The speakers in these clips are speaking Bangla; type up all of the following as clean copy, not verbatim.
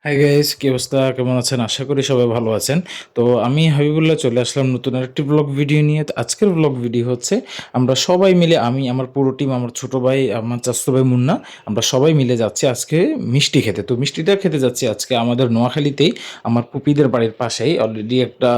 হাই গাইস, কি অবস্থা? কেমন আছেন? আশা করি সবাই ভালো আছেন। তো আমি হাবিবুল্লাহ চলে আসলাম নতুন আরেকটি ব্লগ ভিডিও নিয়ে। তো আজকের ব্লগ ভিডিও হচ্ছে আমরা সবাই মিলে, আমি, আমার পুরো টিম, আমার ছোট ভাই, আমার চাচাতো ভাই মুন্না, আমরা সবাই মিলে যাচ্ছি আজকে মিষ্টি খেতে। তো মিষ্টিটা খেতে যাচ্ছি আজকে আমাদের নোয়াখালীতেই, আমার পুপিদের বাড়ির পাশেই অলরেডি একটা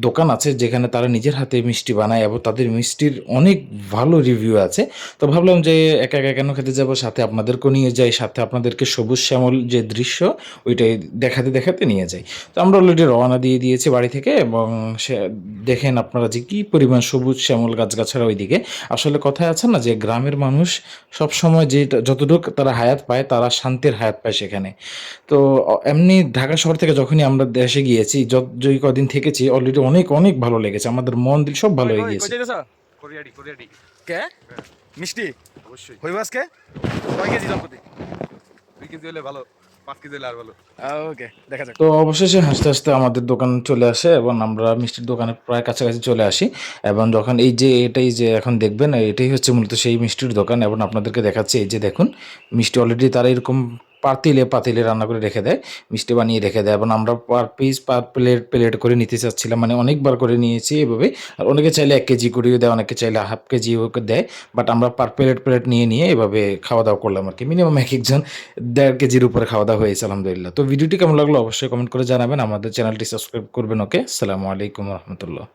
দোকান আছে যেখানে তারা নিজের হাতে মিষ্টি বানায় এবং তাদের মিষ্টির অনেক ভালো রিভিউ আছে। তো ভাবলাম যে একা একা কেন খেতে যাব, সাথে আপনাদেরকেও নিয়ে যাই, সাথে আপনাদেরকে সবুজ শ্যামল যে দৃশ্য ওইটাই দেখাতে দেখাতে নিয়ে যাই। তো আমরা অলরেডি রওনা দিয়ে দিয়েছি বাড়ি থেকে, এবং সে দেখেন আপনারা যে কী পরিমাণ সবুজ শ্যামল গাছগাছাড়া ওইদিকে। আসলে কথায় আছে না যে গ্রামের মানুষ সবসময় যে যতটুকু তারা হায়াত পায়, তারা শান্তির হায়াত পায় সেখানে। তো এমনি ঢাকা শহর থেকে যখনই আমরা দেশে গিয়েছি, যেই কদিন থেকেছি, অলরেডি অনেক অনেক ভালো লেগেছে, আমাদের মন দিল সব ভালো কই হয়ে কই কই গিয়েছে। যাইতেছ? কোরিয়াডি কে মিষ্টি অবশ্যই হইব আজকে? কয় কেজি দম্পতি? 2 কেজি হলে ভালো, 5 কেজি হলে আর ভালো। ওকে, দেখা যাক। তো অবশেষে হাসতে হাসতে আমাদের দোকান চলে আসে এবং আমরা মিষ্টির দোকানে প্রায় কাছাকাছি চলে আসি। এবং যখন এই যে এটাই যে এখন দেখবেন, এটাই হচ্ছে মূলত সেই মিষ্টির দোকান, এবং আপনাদেরকে দেখাচ্ছি। এই যে দেখুন, মিষ্টি অলরেডি তারা এরকম পাতিলে পাতিলে রান্না করে রেখে দেয়, মিষ্টি বানিয়ে রেখে দেয়, এবং আমরা per piece per plate plate করে নিতে চাচ্ছিলাম, মানে অনেকবার করে নিয়েছি এভাবে। আর অনেকে চাইলে 1 কেজি করেও দেয়, অনেকে চাইলে হাফ কেজিও দেয়। বাট আমরা পার প্লেট প্লেট নিয়ে নিয়ে এভাবে খাওয়া দাওয়া করলাম আর কি। মিনিমাম এক একজন 1.5 কেজির উপরে খাওয়া দাওয়া হয়েছে আলহামদুলিল্লাহ। তো ভিডিওটি কেমন লাগলো অবশ্যই কমেন্ট করে জানাবেন। আমাদের চ্যানেলটি সাবস্ক্রাইব করবেন। ওকে, আসসালামু আলাইকুম রহমতুল্লাহ।